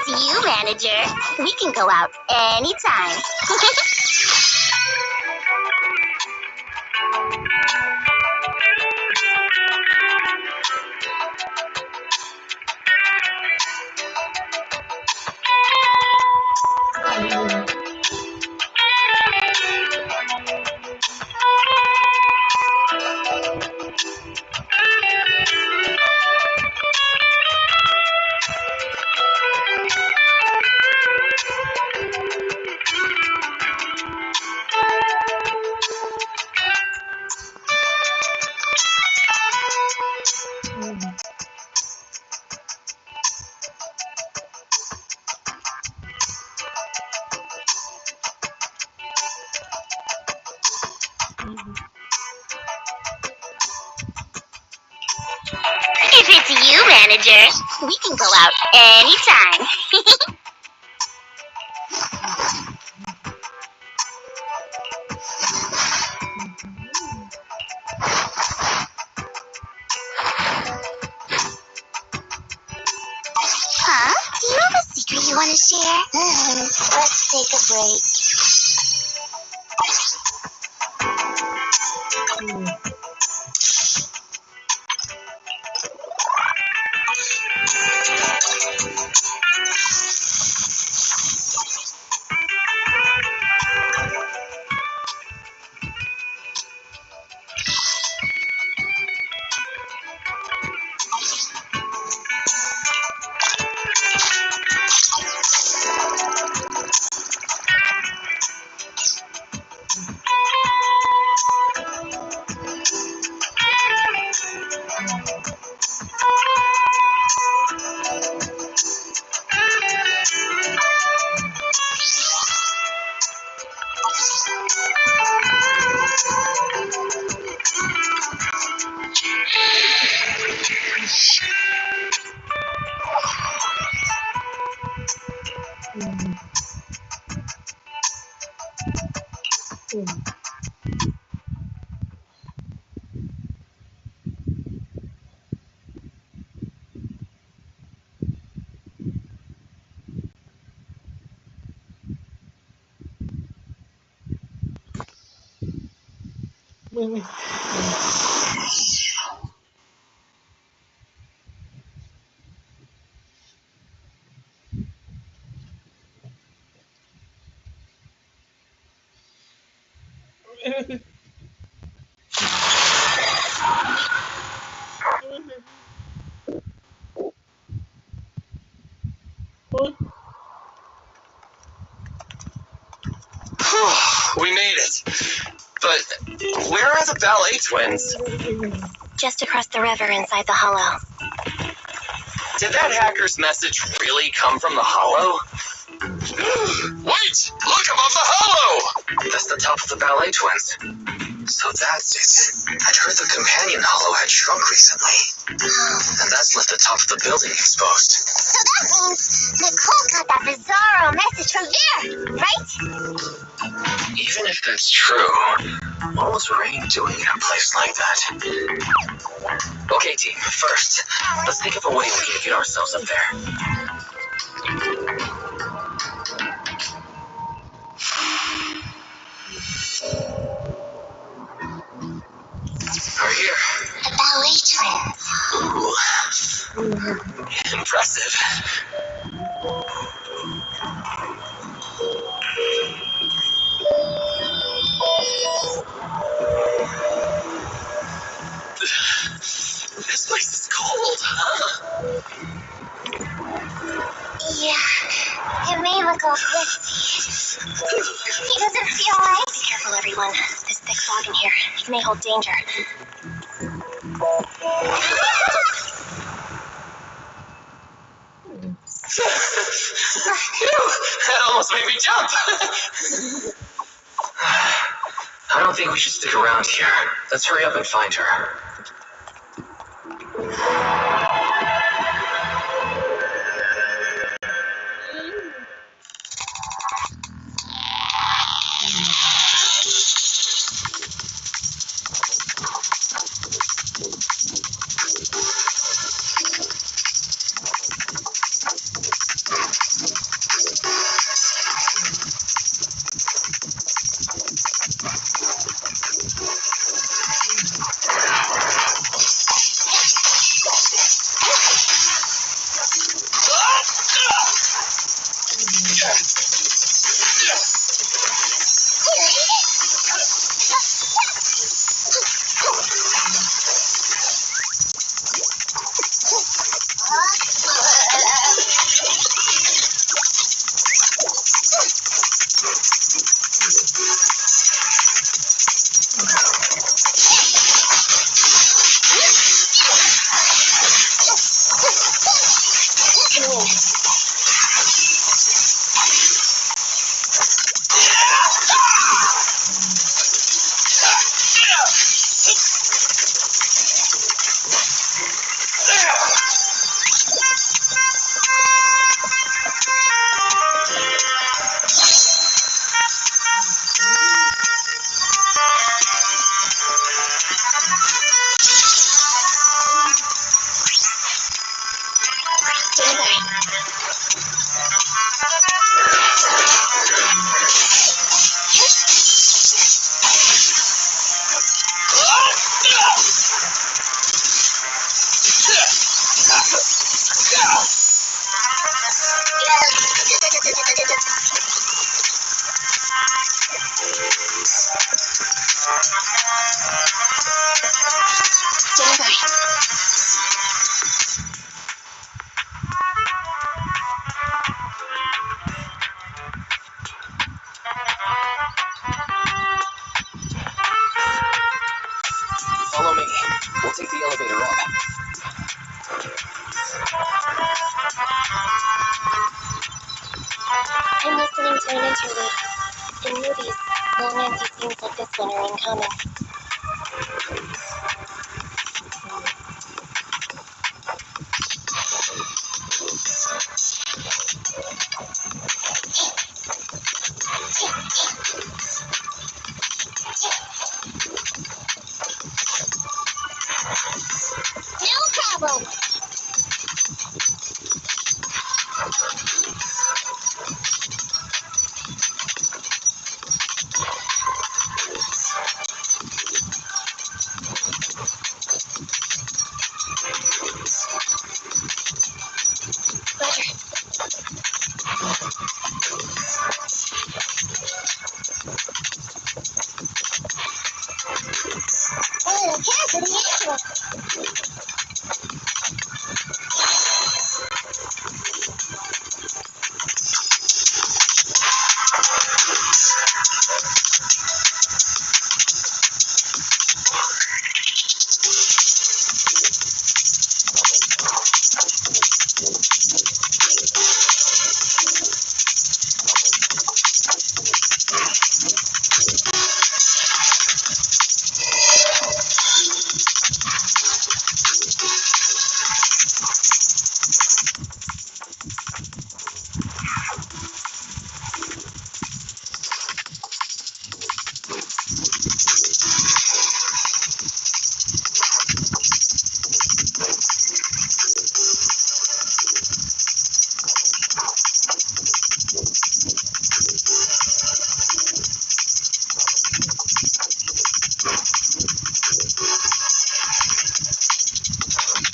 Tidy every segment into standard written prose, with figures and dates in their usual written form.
you, manager. We can go out anytime. If it's you, manager, we can go out anytime. Huh? Do you have a secret you want to share? Let's take a break. We made it. But where are the ballet twins? Just across the river inside the hollow. Did that hacker's message really come from the hollow? Wait! Look above the hollow! That's the top of the ballet twins. So that's it. I'd heard the companion hollow had shrunk recently. And that's left the top of the building exposed. So that means Nicole got that bizarro message from there, right? Even if that's true, what was Rain doing in a place like that? Okay, team, first, let's think of a way we can get ourselves up there. We're here. The ballet twins. Ooh. Impressive. This place is cold, huh? Yeah, it may look all twisty. He doesn't feel right. Be careful, everyone. There's thick fog in here. It may hold danger. Phew, that almost made me jump. I don't think we should stick around here. Let's hurry up and find her. Follow me. We'll take the elevator up. I'm listening to an interlude. In movies, long empty scenes like this one are uncommon. No problem! Roger. Oh, care for the actual.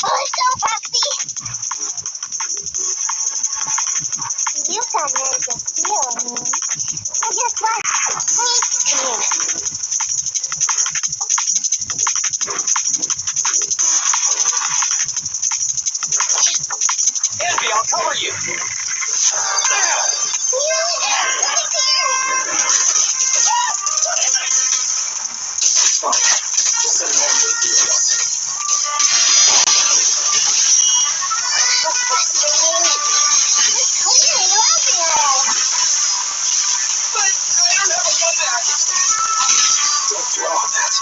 Oh, so foxy! You got nerves of steel, me. So guess what? Come in. Envy, I'll cover you. It's fine. Just a normal deal. What's frustrating? It's clear you're laughing at us. But I don't have a gun back. Don't dwell on that.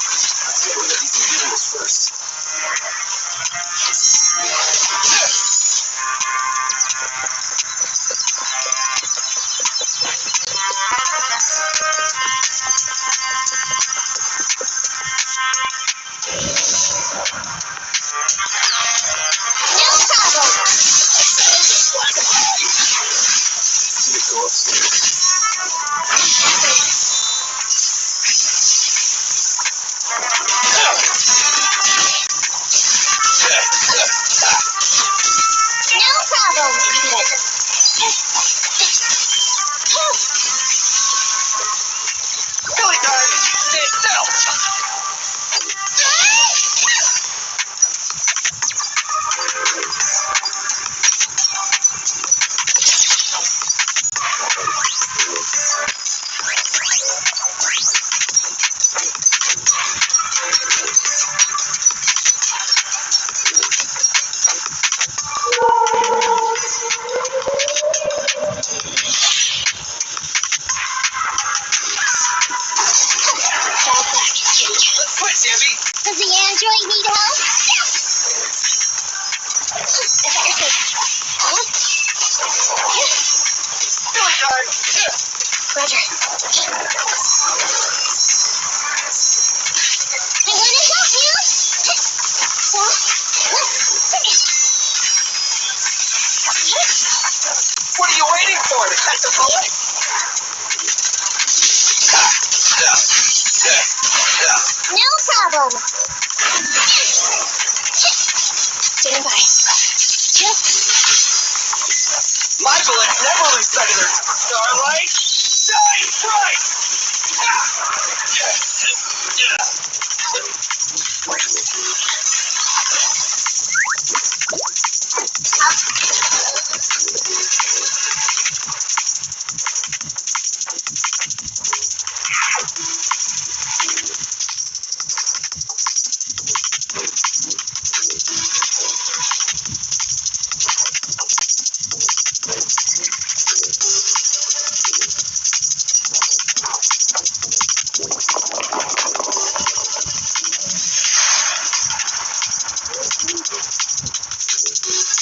Let's get rid of these individuals first. No problem! You go upstairs. No problem! Billy time! Stay still! Let's quit, Sammy! Does the android need help? Is that your face? Billy time! Roger. I want to help you! So, What are you waiting for? To catch a bullet? No problem. Stand by. My bullets never lose sight of their starlight. Die, strike!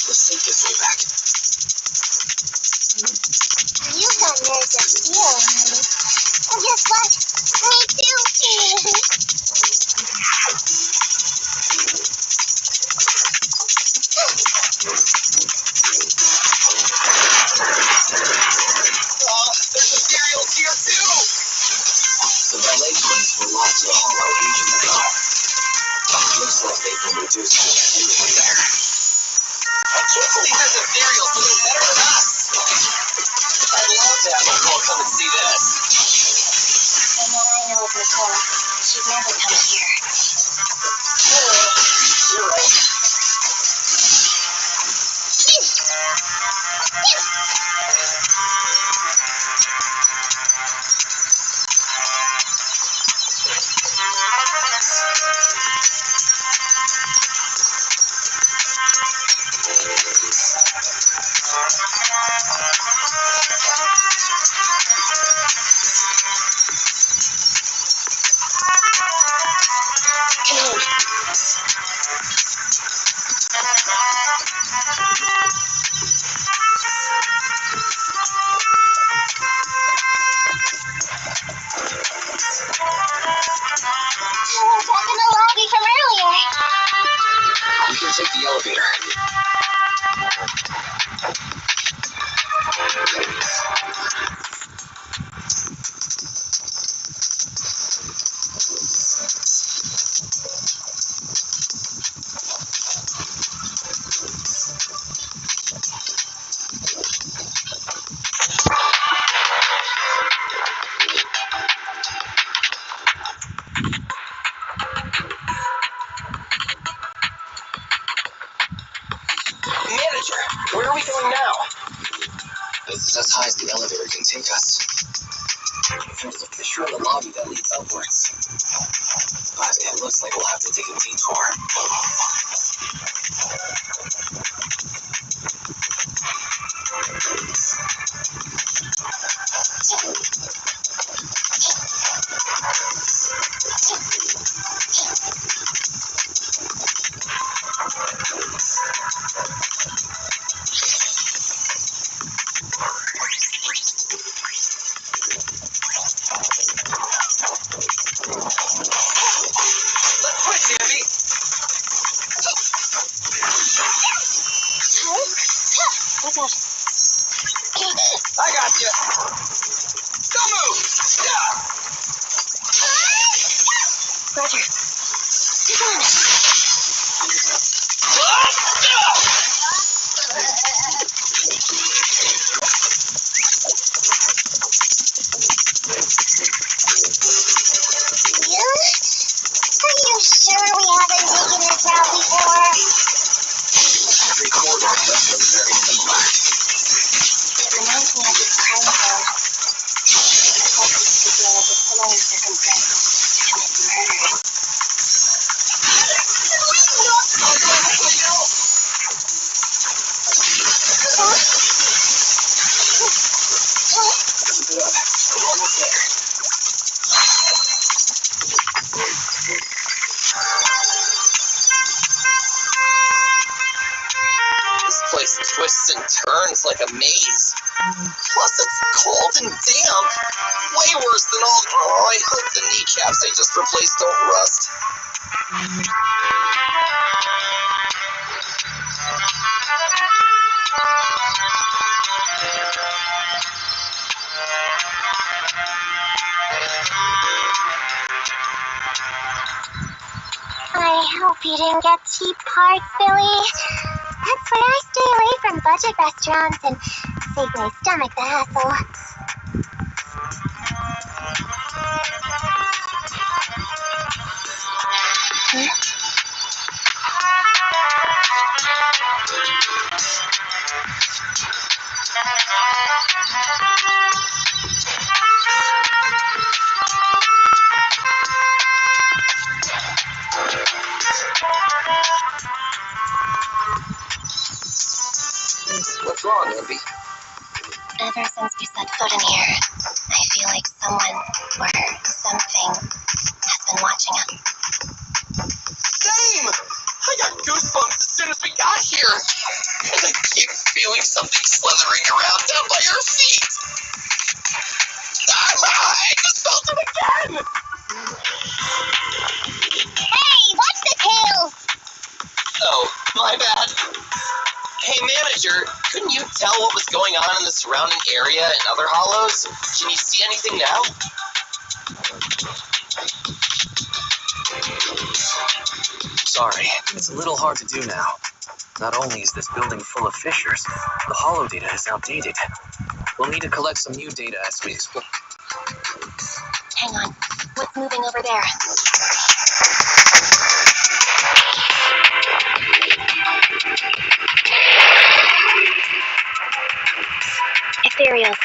Let's take this way back. You got nerves of steel, honey. And guess what? Me too. There's ethereals here too! The ballet twins were locked to the hollow ages ago. Looks like they've been reduced to everyone there. I can't believe there's ethereals doing better than us! I'd love to have Nicole come and see this. From what I know of Nicole, she'd never come here. You're right. Someone's back in the lobby from earlier. We can take the elevator. Manager, where are we going now? This is as high as the elevator can take us. There's a fissure in the lobby that leads upwards. But it looks like we'll have to take a detour. Let's quit, Davey! Oh gosh. I got you! Don't move! Yeah. Roger. Come on. Yeah? Are you sure we haven't taken this route before? Every corridor does look very similar. It reminds me of this crime zone. Hopefully we could deal with a similar circumstance to commit murder. Keep it up. We're almost there. This place twists and turns like a maze. Plus, it's cold and damp. Way worse than all. Oh, I hope the kneecaps I just replaced don't rust. you didn't get cheap parts, Billy. That's why I stay away from budget restaurants and save my stomach the hassle. What's wrong, Andy? Ever since we set foot in here, I feel like someone or something has been watching us. Same! I got goosebumps as soon as we got here. And I keep feeling something slithering around down by our feet. I just felt it again! Hey, watch the tails! Oh, my bad. Hey, manager, couldn't you tell what was going on in the surrounding area and other hollows? Can you see anything now? Sorry, it's a little hard to do now. Not only is this building full of fissures, the hollow data is outdated. We'll need to collect some new data as we explore. Hang on, what's moving over there? Ethereals,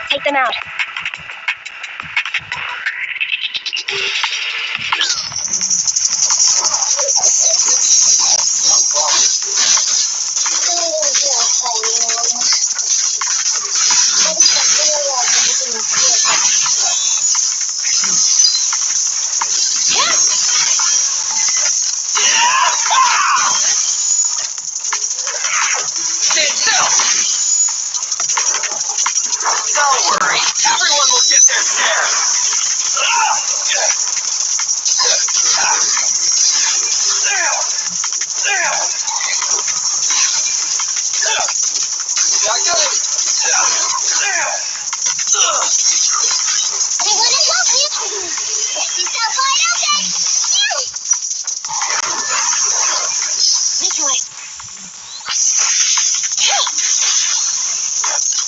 take them out. Stand still! Don't worry, everyone will get their share. Not good. I want to help you. She's so wide open. Metroid.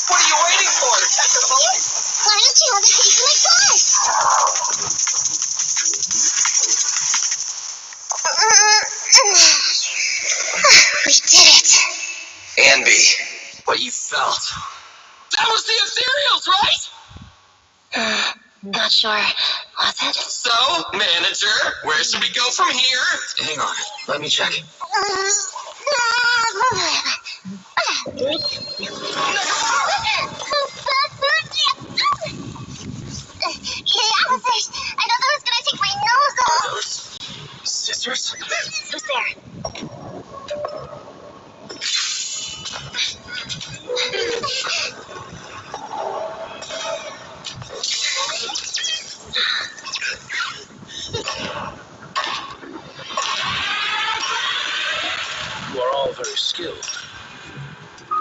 What are you waiting for? Catch a bullet? Why don't you have a taste of my claws? We did it. Anby, what you felt. That was the ethereals, right? Not sure. Was it? So, manager, where should we go from here? Hang on, let me check. I know that was gonna take my nose off. Those scissors? Who's there? You are all very skilled.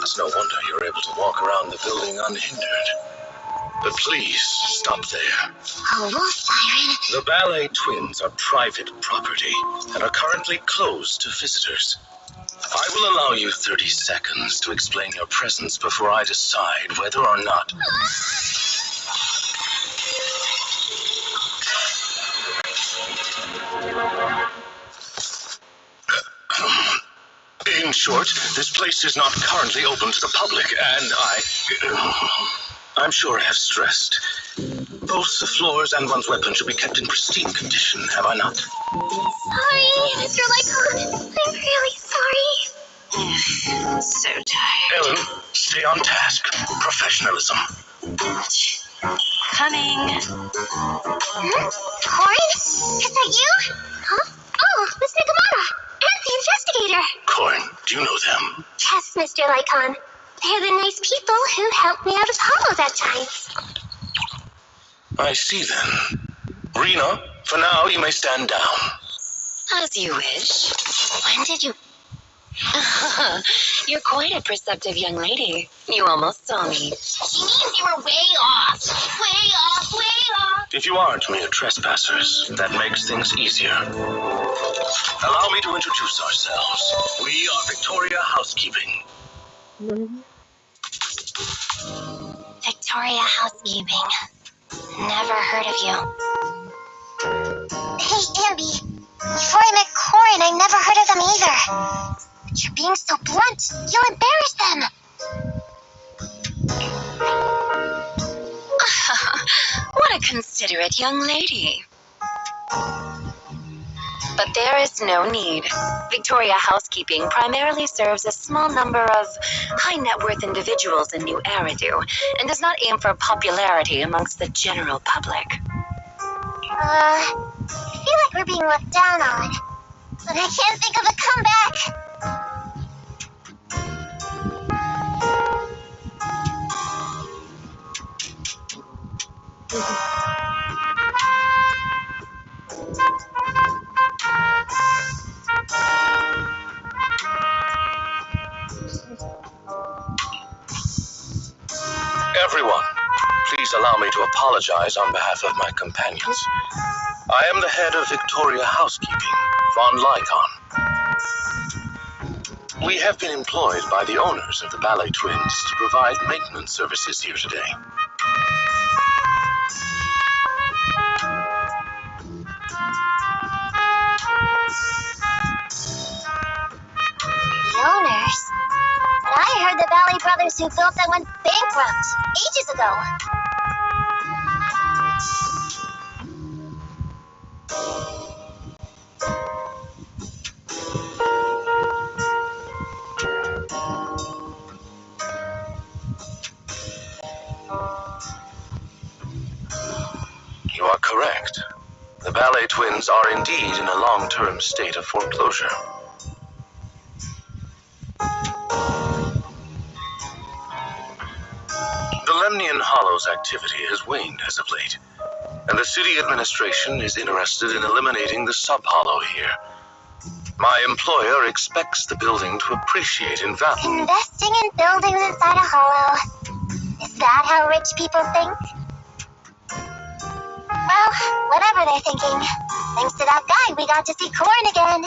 It's no wonder you're able to walk around the building unhindered. But please, stop there. Oh, Siren. The ballet twins are private property and are currently closed to visitors. I will allow you 30 seconds to explain your presence before I decide whether or not... In short, this place is not currently open to the public, and I'm sure I have stressed. Both the floors and one's weapon should be kept in pristine condition, have I not? Sorry, Mr. Lycon. I'm really sorry. So tired. Ellen, stay on task. Professionalism. Coming. Corin? Is that you? Huh? Oh, Miss Nakamura. And the investigator. Corin, do you know them? Yes, Mr. Lycon. They're the nice people who help me out of hollows at times. I see then. Rena, for now you may stand down. As you wish. When did you... You're quite a perceptive young lady. You almost saw me. She means you were way off. Way off, way off. If you aren't mere trespassers, that makes things easier. Allow me to introduce ourselves. We are Victoria Housekeeping. Victoria Housekeeping. Never heard of you. Hey, Ambi. Before I met Corin, I never heard of them either. You're being so blunt. You'll embarrass them. What a considerate young lady. But there is no need. Victoria Housekeeping primarily serves a small number of high net worth individuals in New Eridu and does not aim for popularity amongst the general public. I feel like we're being looked down on, but I can't think of a comeback. Everyone, please allow me to apologize on behalf of my companions. I am the head of Victoria Housekeeping, Von Lycon. We have been employed by the owners of the Ballet Twins to provide maintenance services here today. The owners? But I heard the Ballet brothers who built them went bankrupt ages ago. You are correct. The Ballet Twins are indeed in a long-term state of foreclosure. The Lemnian Hollow's activity has waned as of late, and the city administration is interested in eliminating the sub-hollow here. My employer expects the building to appreciate in value. Investing in buildings inside a hollow. Is that how rich people think? Well, whatever they're thinking. Thanks to that guy, we got to see Corin again.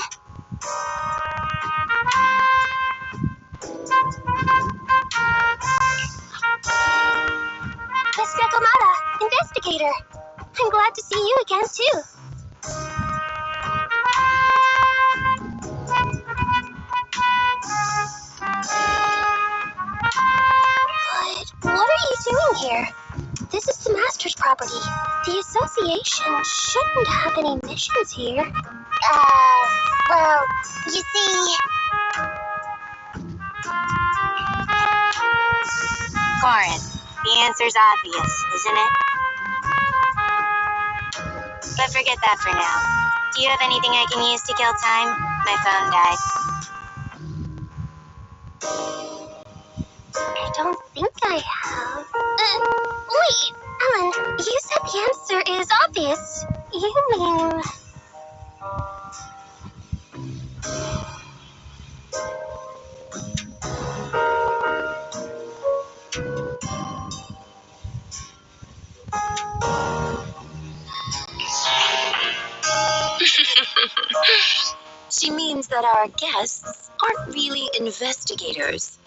Miss Nekomata, investigator. I'm glad to see you again, too. But what are you doing here? This is the Master's property. The association shouldn't have any missions here. Well, you see... Corin, the answer's obvious, isn't it? But forget that for now. Do you have anything I can use to kill time? My phone died. I don't think I have. Wait, Ellen, you said the answer is obvious. You mean... She means that our guests aren't really investigators.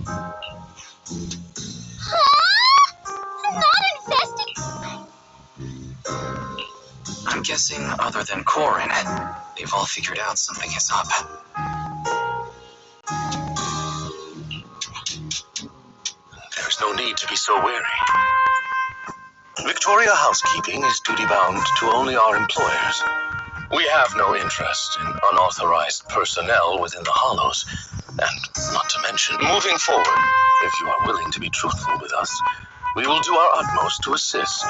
Not investigating. I'm guessing, other than Corin, they've all figured out something is up. There's no need to be so wary. Victoria Housekeeping is duty-bound to only our employers. We have no interest in unauthorized personnel within the Hollows, and not to mention, moving forward, if you are willing to be truthful with us, we will do our utmost to assist.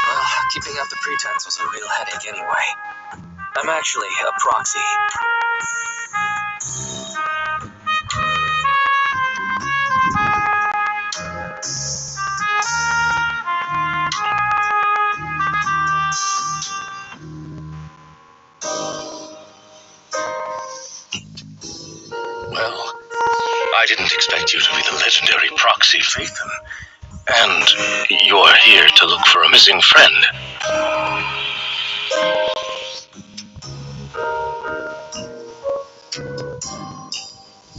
Well, keeping up the pretense was a real headache anyway. I'm actually a proxy. you to be the legendary proxy Phaethon. And you're here to look for a missing friend.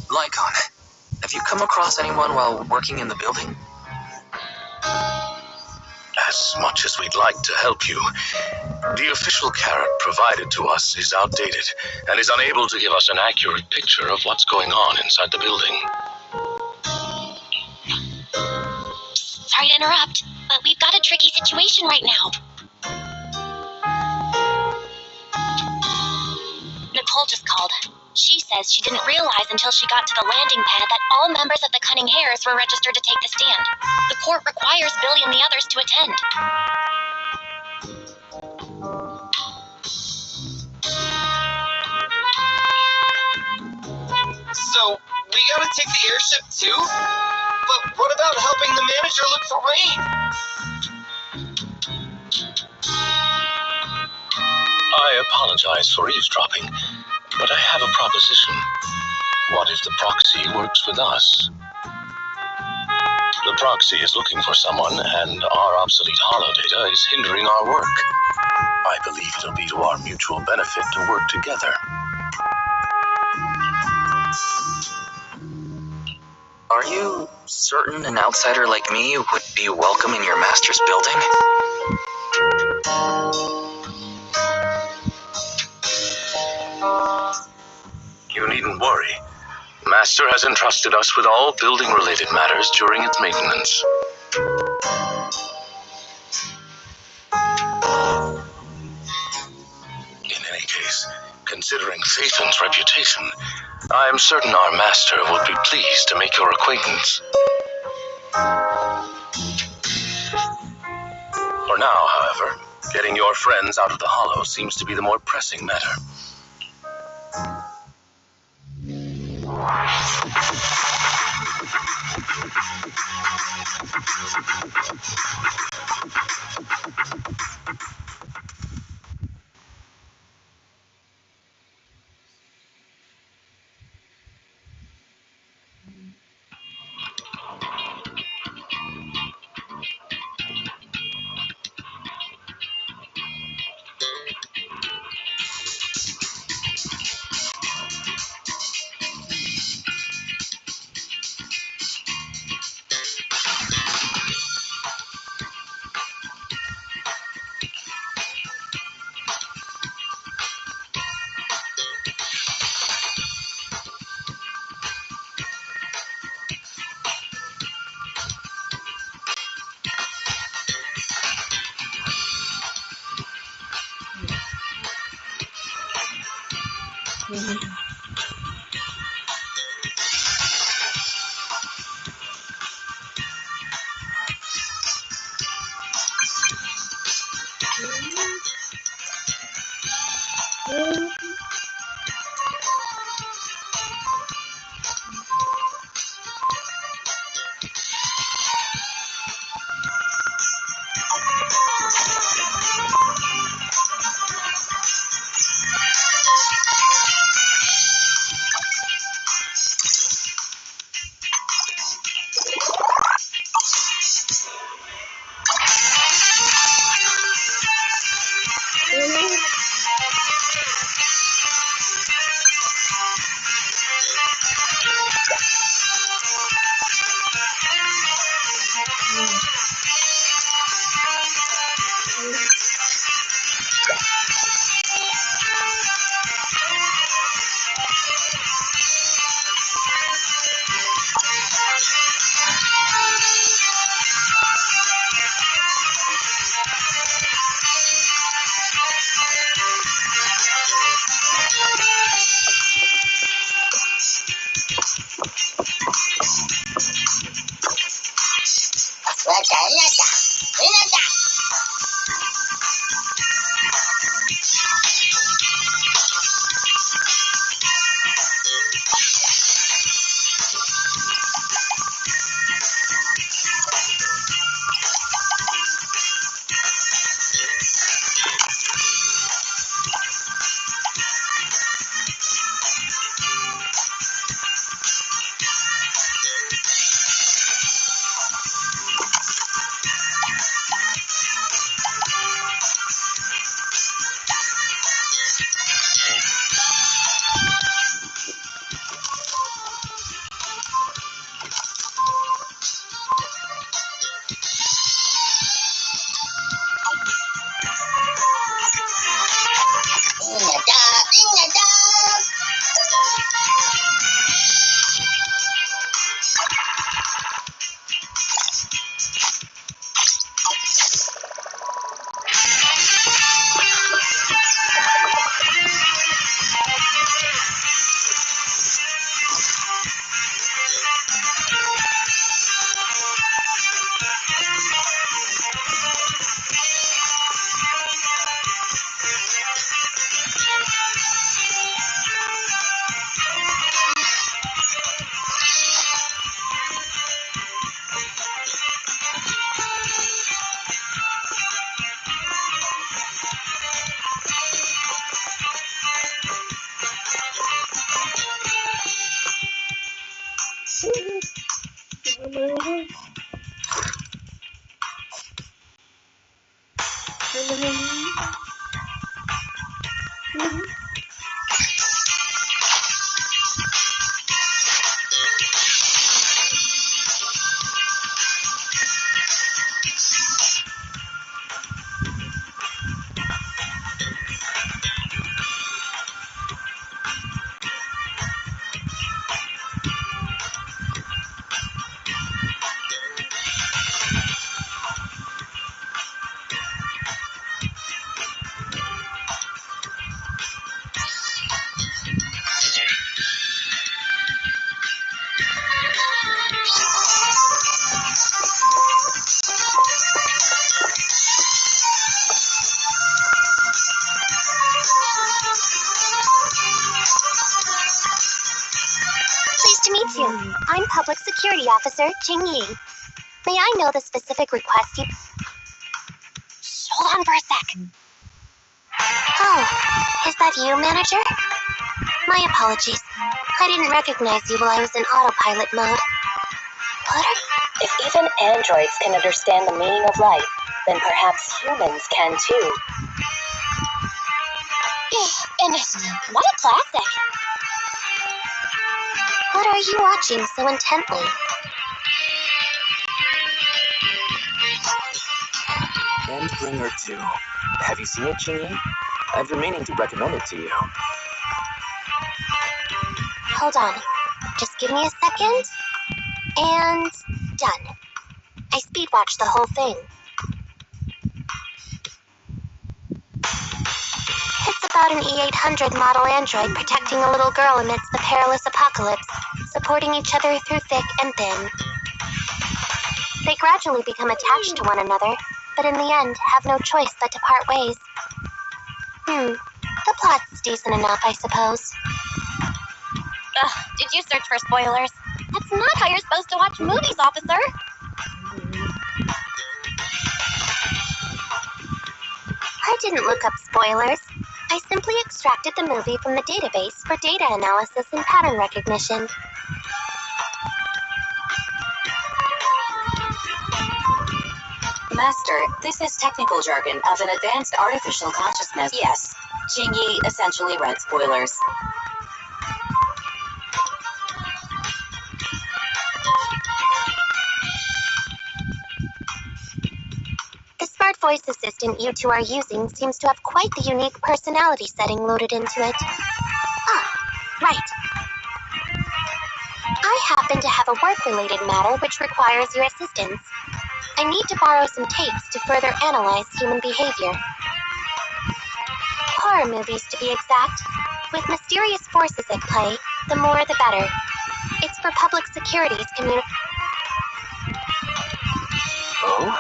Lycon, have you come across anyone while working in the building? As much as we'd like to help you, the official carrot provided to us is outdated and is unable to give us an accurate picture of what's going on inside the building. Sorry to interrupt, but we've got a tricky situation right now. Nicole just called. She says she didn't realize until she got to the landing pad that all members of the Cunning Hares were registered to take the stand. The court requires Billy and the others to attend. So, we gotta take the airship too? But what about helping the manager look for Rain? I apologize for eavesdropping, but I have a proposition. What if the proxy works with us? The proxy is looking for someone, and our obsolete holodata is hindering our work. I believe it'll be to our mutual benefit to work together. Are you certain an outsider like me would be welcome in your master's building? You needn't worry. Master has entrusted us with all building-related matters during its maintenance. In any case, considering Phaethon's reputation, I am certain our master would be pleased to make your acquaintance. For now, however, getting your friends out of the Hollow seems to be the more pressing matter. Pleased to meet you. I'm Public Security Officer Jing Yi. May I know the specific request you... Hold on for a sec. Oh, is that you, Manager? My apologies. I didn't recognize you while I was in autopilot mode. What are... If even androids can understand the meaning of life, then perhaps humans can too. And what a classic! What are you watching so intently? Endbringer 2. Have you seen it, Chingy? I've been meaning to recommend it to you. Hold on. Just give me a second. And done. I speed watched the whole thing. It's about an E800 model android protecting a little girl amidst the perilous apocalypse, supporting each other through thick and thin. They gradually become attached to one another, but in the end have no choice but to part ways. The plot's decent enough, I suppose. Did you search for spoilers? That's not how you're supposed to watch movies, officer. I didn't look up spoilers. I simply extracted the movie from the database for data analysis and pattern recognition. Master, this is technical jargon of an advanced artificial consciousness. Yes, Jingyi essentially read spoilers. The smart voice assistant you two are using seems to have quite the unique personality setting loaded into it. Right. I happen to have a work-related matter which requires your assistance. I need to borrow some tapes to further analyze human behavior. Horror movies, to be exact. With mysterious forces at play, the more the better. It's for public security's community. Oh?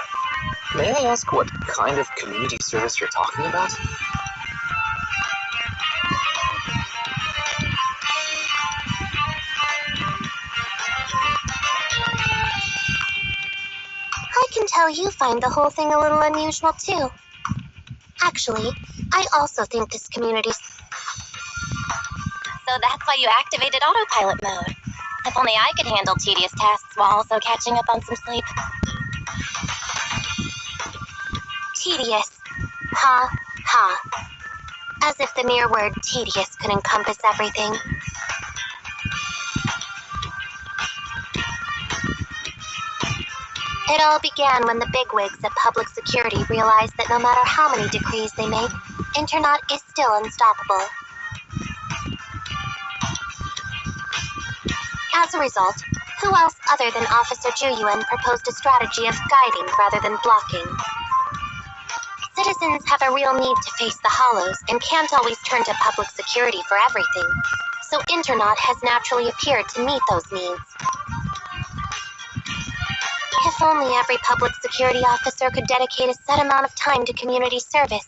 May I ask what kind of community service you're talking about? I can tell you find the whole thing a little unusual, too. Actually, I also think this community... So that's why you activated autopilot mode. If only I could handle tedious tasks while also catching up on some sleep. Tedious. Ha, ha. As if the mere word tedious could encompass everything. It all began when the bigwigs at Public Security realized that no matter how many decrees they make, Internet is still unstoppable. As a result, who else other than Officer Juyuan proposed a strategy of guiding rather than blocking? Citizens have a real need to face the hollows and can't always turn to public security for everything, so Internet has naturally appeared to meet those needs. If only every public security officer could dedicate a set amount of time to community service,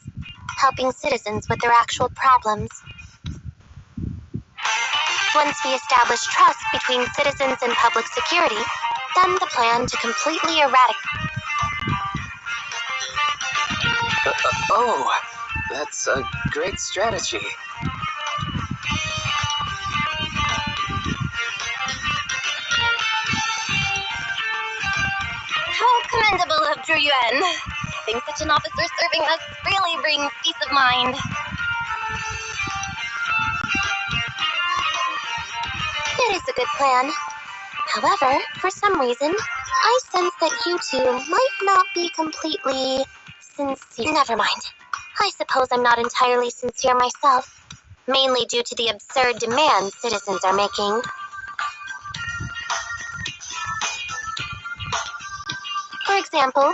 helping citizens with their actual problems. Once we establish trust between citizens and public security, then the plan to completely eradicate... Oh, that's a great strategy. How commendable of Zhu Yuan. Having such an officer serving us really brings peace of mind. It is a good plan. However, for some reason, I sense that you two might not be completely sincere. Never mind. I suppose I'm not entirely sincere myself, mainly due to the absurd demands citizens are making. For example,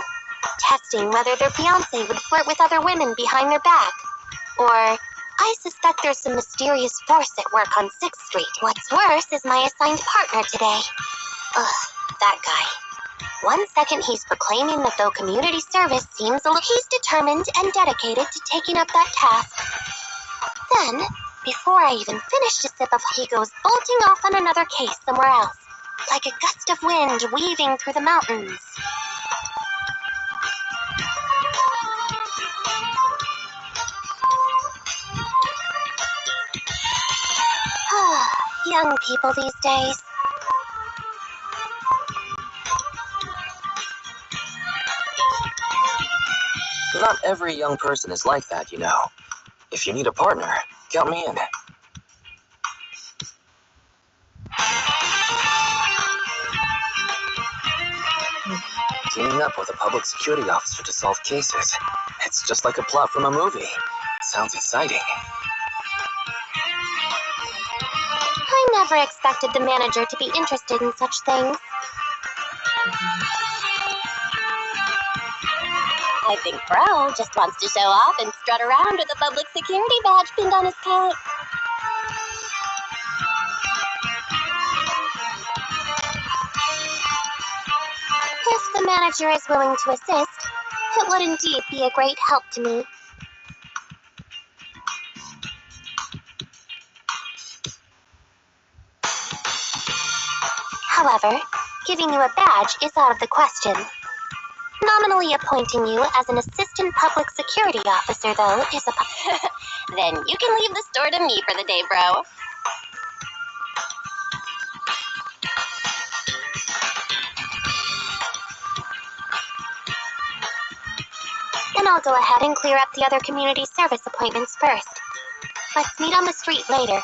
testing whether their fiancé would flirt with other women behind their back. Or, I suspect there's some mysterious force at work on 6th Street. What's worse is my assigned partner today. Ugh, that guy. One second he's proclaiming that though community service seems a little... He's determined and dedicated to taking up that task. Then, before I even finished a sip of... he goes bolting off on another case somewhere else, like a gust of wind weaving through the mountains. Young people these days. Not every young person is like that, you know. If you need a partner, count me in. Teaming up with a public security officer to solve cases. It's just like a plot from a movie. Sounds exciting. I never expected the manager to be interested in such things. I think Bro just wants to show off and strut around with a public security badge pinned on his coat. If the manager is willing to assist, it would indeed be a great help to me. However, giving you a badge is out of the question. Nominally appointing you as an assistant public security officer, though, is a... Then you can leave the store to me for the day, Bro. Then I'll go ahead and clear up the other community service appointments first. Let's meet on the street later.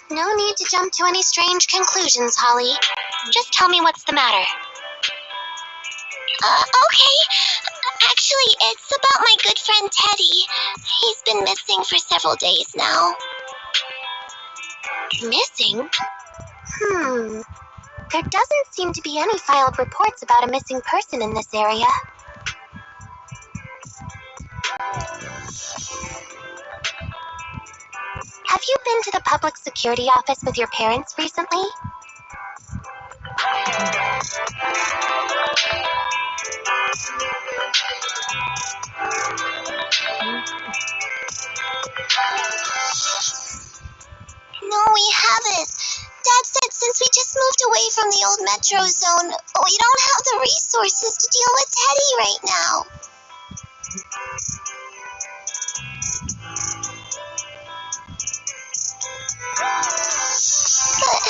No need to jump to any strange conclusions, Holly. Just tell me what's the matter. Okay. Actually, Actually, it's about my good friend Teddy. He's been missing for several days now. Missing? There doesn't seem to be any filed reports about a missing person in this area. Have you been to the public security office with your parents recently? No, we haven't. Dad said since we just moved away from the old metro zone, we don't have the resources to deal with Teddy right now. But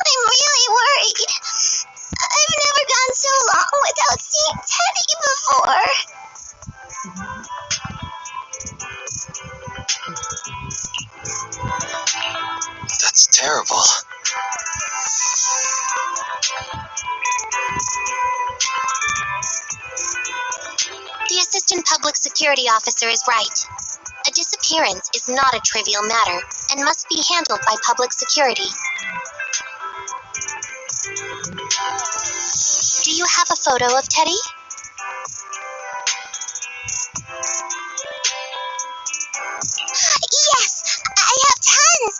I'm really worried. I've never gone so long without seeing Teddy before. That's terrible. The assistant public security officer is right. A disappearance is not a trivial matter and must be handled by public security. Do you have a photo of Teddy? Yes, I have tons.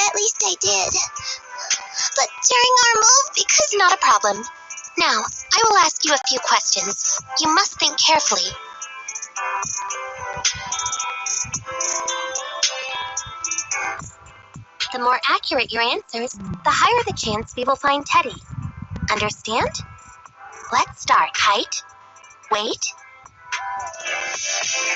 At least I did. But during our move, because not a problem. Now, I will ask you a few questions. You must think carefully. The more accurate your answers, the higher the chance we will find Teddy. Understand? Let's start. Height, weight.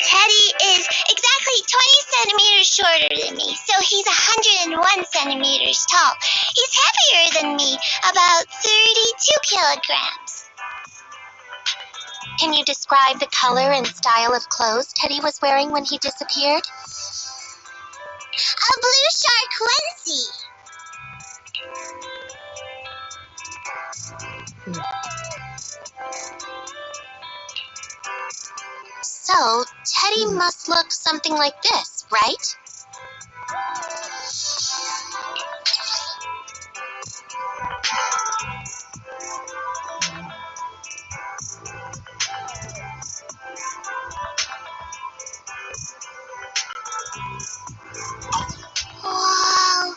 Teddy is exactly 20 centimeters shorter than me, so he's 101 centimeters tall. He's heavier than me, about 32 kilograms. Can you describe the color and style of clothes Teddy was wearing when he disappeared? A blue shark onesie. So, Teddy must look something like this, right? Wow,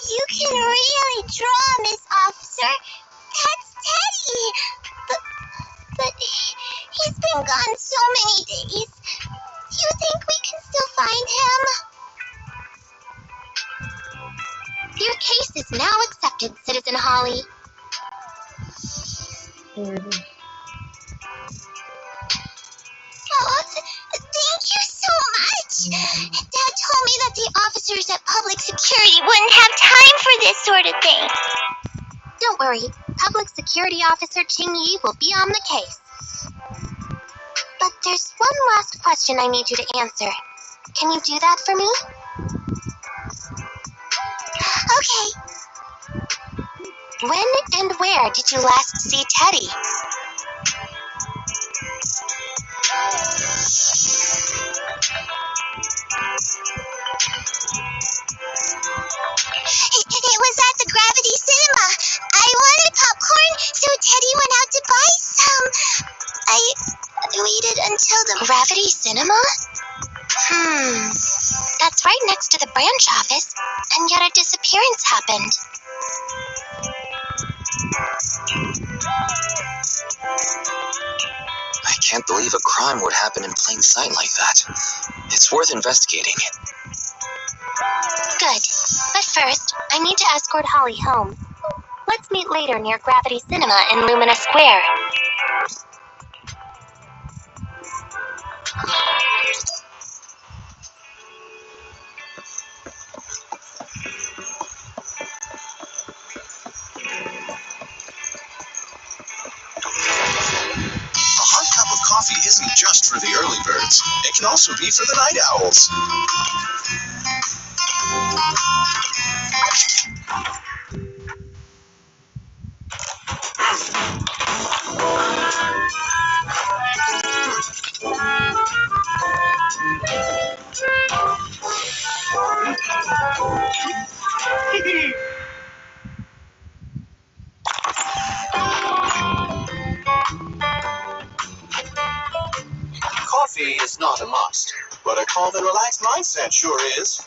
you can really draw, Miss Officer. That's Teddy. But he's been gone so many days. Do you think we can still find him? Your case is now accepted, Citizen Holly. Oh, thank you so much. Dad told me that the officers at Public Security wouldn't have time for this sort of thing. Don't worry. Public Security Officer Ching Yi will be on the case. But there's one last question I need you to answer. Can you do that for me? Okay. When and where did you last see Teddy? It was at the Gravity Cinema. I wanted popcorn, so Teddy went out to buy some. I waited until the Gravity Cinema? That's right next to the branch office, and yet a disappearance happened. I can't believe a crime would happen in plain sight like that. It's worth investigating. Good. But first, I need to escort Holly home. Let's meet later near Gravity Cinema in Lumina Square. A hot cup of coffee isn't just for the early birds. It can also be for the night owls. must. But a calm and relaxed mindset sure is.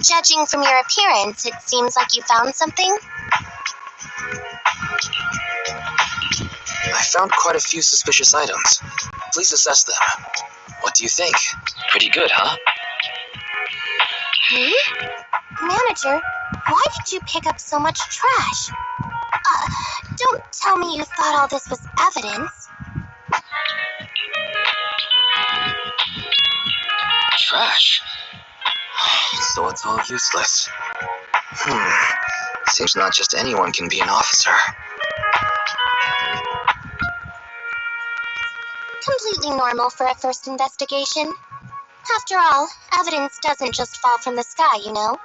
Judging from your appearance, it seems like you found something. I found quite a few suspicious items. Please assess them. What do you think? Pretty good, huh? Manager, why did you pick up so much trash? Don't tell me you thought all this was evidence. Trash? So it's all useless. Seems not just anyone can be an officer. Completely normal for a first investigation. After all, evidence doesn't just fall from the sky, you know.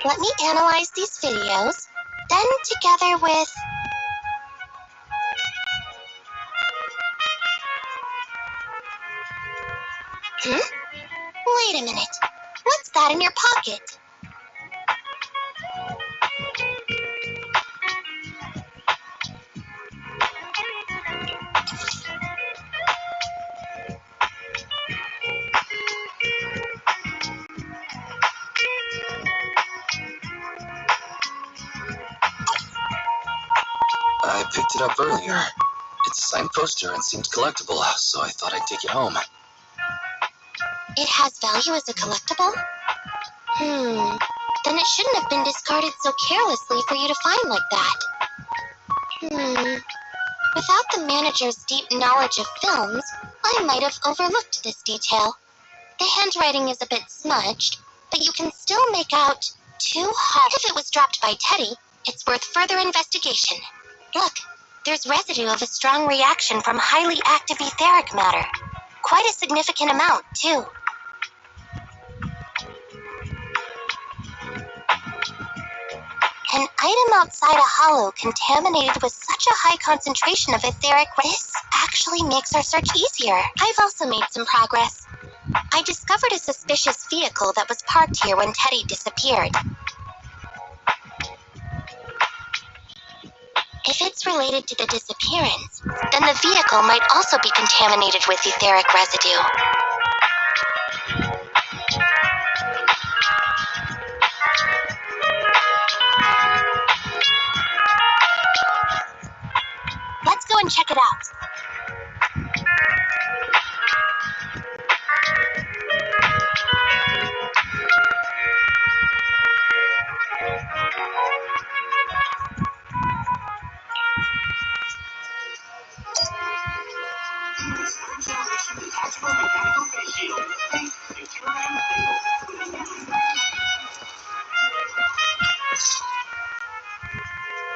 Let me analyze these videos, then together with... Wait a minute. What's that in your pocket? I picked it up earlier. It's a signed poster and seemed collectible, so I thought I'd take it home. It has value as a collectible? Then it shouldn't have been discarded so carelessly for you to find like that. Without the manager's deep knowledge of films, I might have overlooked this detail. The handwriting is a bit smudged, but you can still make out two hearts. If it was dropped by Teddy, it's worth further investigation. Look, there's residue of a strong reaction from highly active etheric matter. Quite a significant amount, too. An item outside a hollow contaminated with such a high concentration of etheric. This actually makes our search easier. I've also made some progress. I discovered a suspicious vehicle that was parked here when Teddy disappeared. If it's related to the disappearance, then the vehicle might also be contaminated with etheric residue. Let's go and check it out.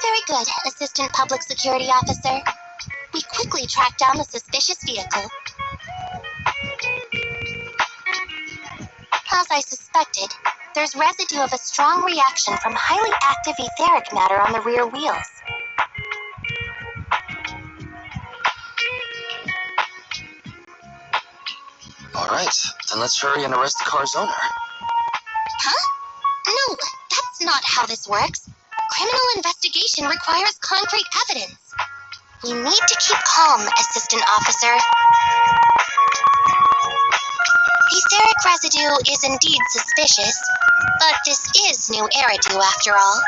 Very good, Assistant Public Security Officer. We quickly tracked down the suspicious vehicle. As I suspected, there's residue of a strong reaction from highly active etheric matter on the rear wheels. Alright, then let's hurry and arrest the car's owner. Huh? No, that's not how this works. Criminal investigation requires concrete evidence. We need to keep calm, Assistant Officer. Etheric residue is indeed suspicious, but this is new Eridu after all.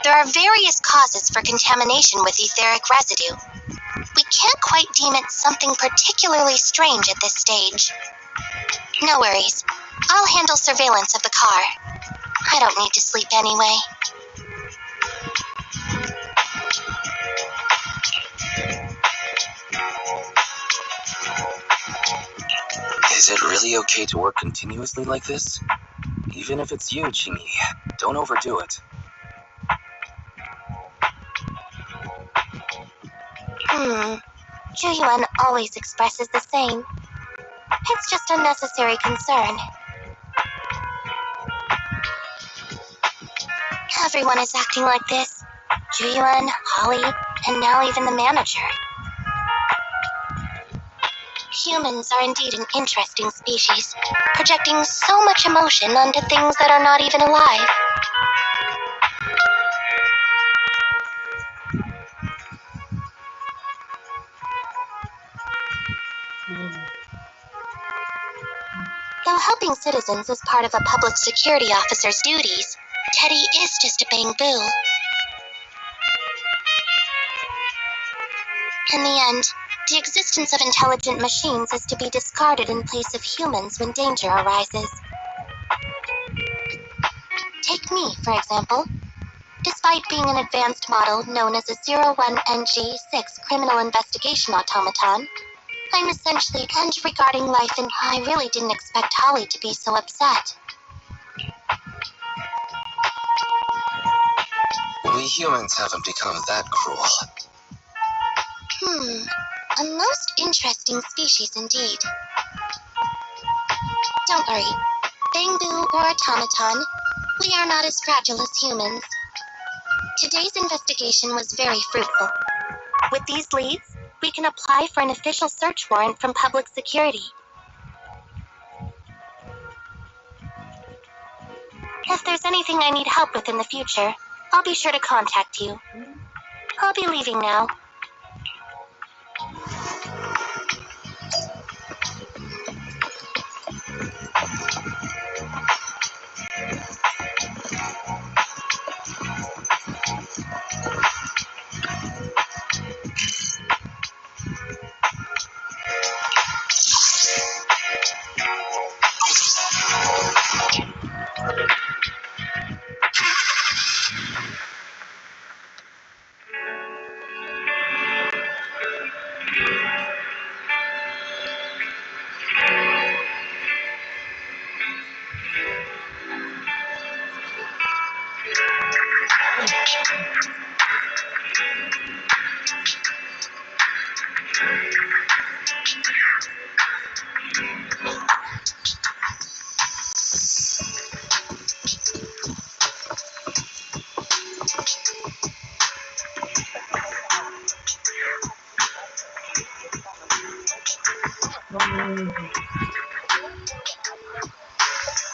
There are various causes for contamination with etheric residue. We can't quite deem it something particularly strange at this stage. No worries. I'll handle surveillance of the car. I don't need to sleep anyway. Is it really okay to work continuously like this? Even if it's you, Chingy, don't overdo it. Juyuan always expresses the same. It's just unnecessary concern. Everyone is acting like this. Juyuan, Holly, and now even the manager. Humans are indeed an interesting species, projecting so much emotion onto things that are not even alive. Though helping citizens is part of a public security officer's duties, Teddy is just a bang-boo. In the end, the existence of intelligent machines is to be discarded in place of humans when danger arises. Take me, for example. Despite being an advanced model known as a 01NG6 criminal investigation automaton, I'm essentially and regarding life, and I really didn't expect Holly to be so upset. We humans haven't become that cruel. A most interesting species indeed. Don't worry, Bangbu or automaton, we are not as fragile as humans. Today's investigation was very fruitful. With these leads, we can apply for an official search warrant from public security. If there's anything I need help with in the future, I'll be sure to contact you. I'll be leaving now.